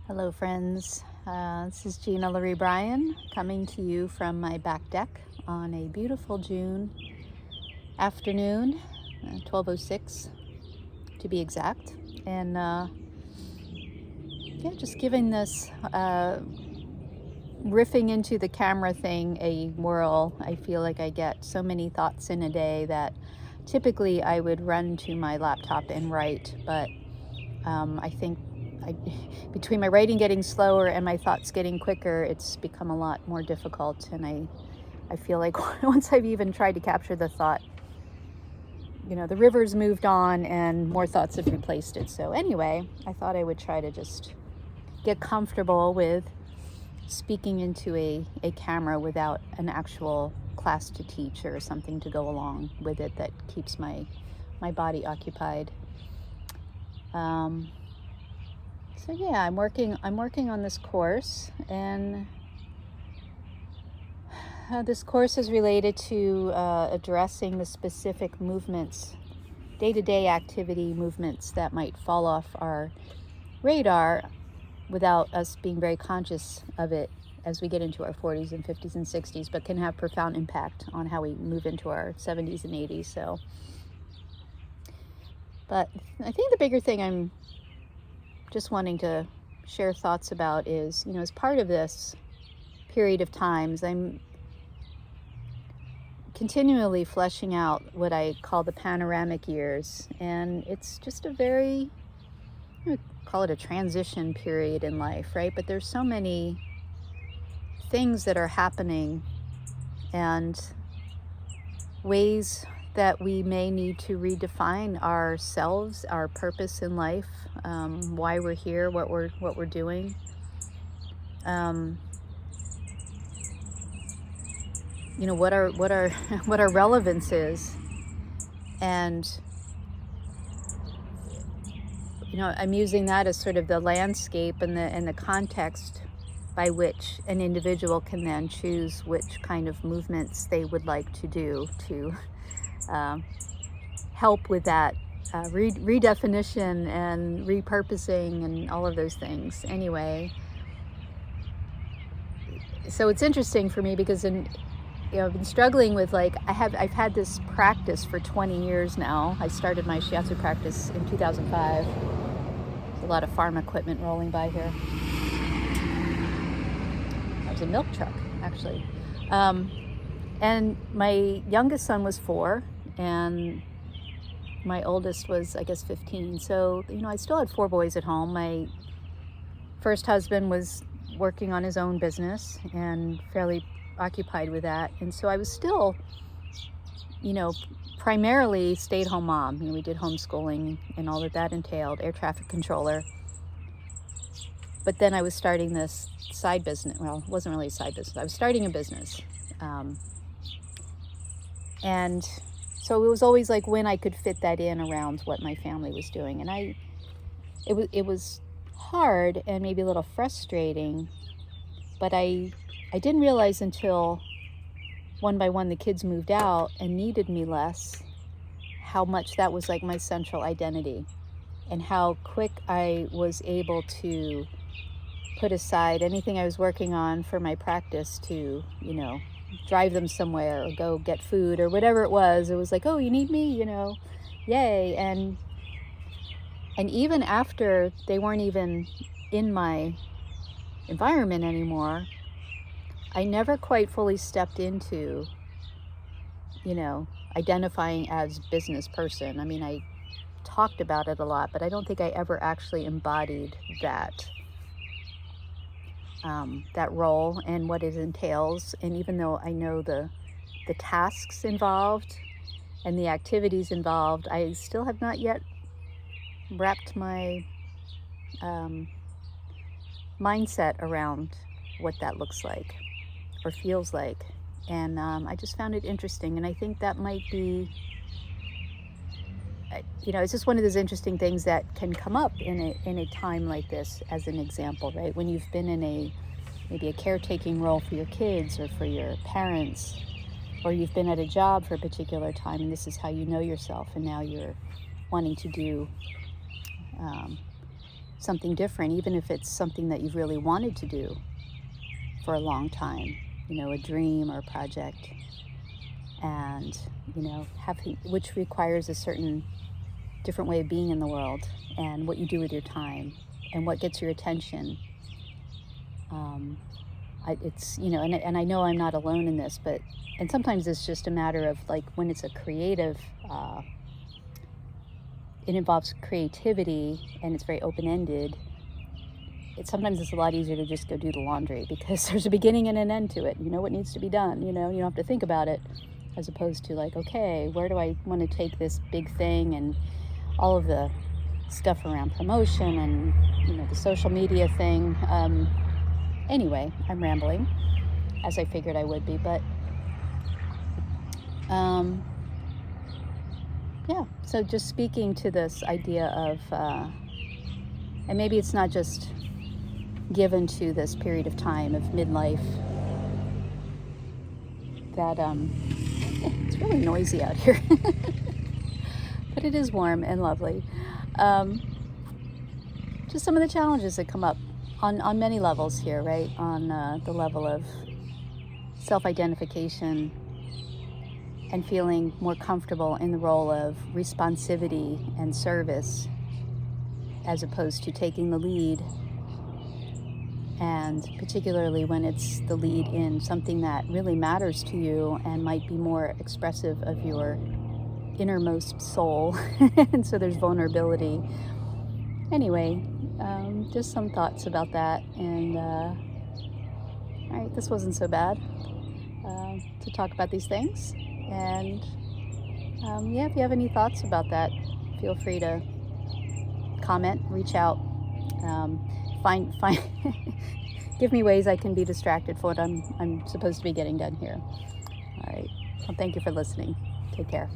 Hello friends, this is Gina Laree Bryan coming to you from my back deck on a beautiful June afternoon, 12:06 to be exact, and just giving this riffing into the camera thing a whirl. I feel like I get so many thoughts in a day that typically I would run to my laptop and write, but I think between my writing getting slower and my thoughts getting quicker, it's become a lot more difficult. And I feel like once I've even tried to capture the thought, the river's moved on and more thoughts have replaced it. So anyway, I thought I would try to just get comfortable with speaking into a camera without an actual class to teach or something to go along with it that keeps my body occupied. So yeah, I'm working on this course, and this course is related to addressing the specific movements, day-to-day activity movements that might fall off our radar without us being very conscious of it as we get into our 40s and 50s and 60s, but can have profound impact on how we move into our 70s and 80s. So, but I think the bigger thing I'm just wanting to share thoughts about is, as part of this period of times, I'm continually fleshing out what I call the panoramic years. And it's just a very, call it a transition period in life, right? But there's so many things that are happening and ways that we may need to redefine ourselves, our purpose in life, why we're here, what we're doing. What our what our relevance is, and I'm using that as sort of the landscape and the context by which an individual can then choose which kind of movements they would like to do to help with that redefinition and repurposing and all of those things. Anyway, so it's interesting for me because I've been struggling with I've had this practice for 20 years now. I started my shiatsu practice in 2005. There's a lot of farm equipment rolling by here. That was a milk truck, actually. And my youngest son was 4, and my oldest was, I guess, 15. So, I still had 4 boys at home. My first husband was working on his own business and fairly occupied with that. And so I was still, primarily stay-at-home mom. We did homeschooling and all that entailed, air traffic controller. But then I was starting this side business. Well, it wasn't really a side business. I was starting a business. And so it was always like when I could fit that in around what my family was doing. And it was hard and maybe a little frustrating, but I didn't realize until one by one the kids moved out and needed me less, how much that was like my central identity, and how quick I was able to put aside anything I was working on for my practice to, drive them somewhere or go get food or whatever it was. It was like, oh, you need me, yay. And even after they weren't even in my environment anymore, I never quite fully stepped into, identifying as business person. I mean, I talked about it a lot, but I don't think I ever actually embodied that role and what it entails. And even though I know the tasks involved and the activities involved, I still have not yet wrapped my mindset around what that looks like or feels like. And I just found it interesting. And I think that might be, it's just one of those interesting things that can come up in a time like this, as an example, right? When you've been in maybe a caretaking role for your kids or for your parents, or you've been at a job for a particular time, and this is how you know yourself, and now you're wanting to do something different, even if it's something that you've really wanted to do for a long time, a dream or a project, and, having, which requires a certain different way of being in the world, and what you do with your time and what gets your attention. It's, and I know I'm not alone in this, and sometimes it's just a matter of like when it's a creative, it involves creativity and it's very open-ended. Sometimes it's a lot easier to just go do the laundry because there's a beginning and an end to it. You know what needs to be done, you don't have to think about it, as opposed to like, okay, where do I want to take this big thing, and all of the stuff around promotion and, the social media thing. Anyway, I'm rambling, as I figured I would be, but yeah, so just speaking to this idea of, and maybe it's not just given to this period of time of midlife, that it's really noisy out here, but it is warm and lovely. Just some of the challenges that come up on many levels here, right? On the level of self-identification and feeling more comfortable in the role of responsivity and service, as opposed to taking the lead, and particularly when it's the lead in something that really matters to you and might be more expressive of your innermost soul. And so there's vulnerability. Anyway, just some thoughts about that. And all right, this wasn't so bad to talk about these things. And yeah, if you have any thoughts about that, feel free to comment, reach out, find give me ways I can be distracted for what I'm supposed to be getting done here. All right, well, thank you for listening. Take care.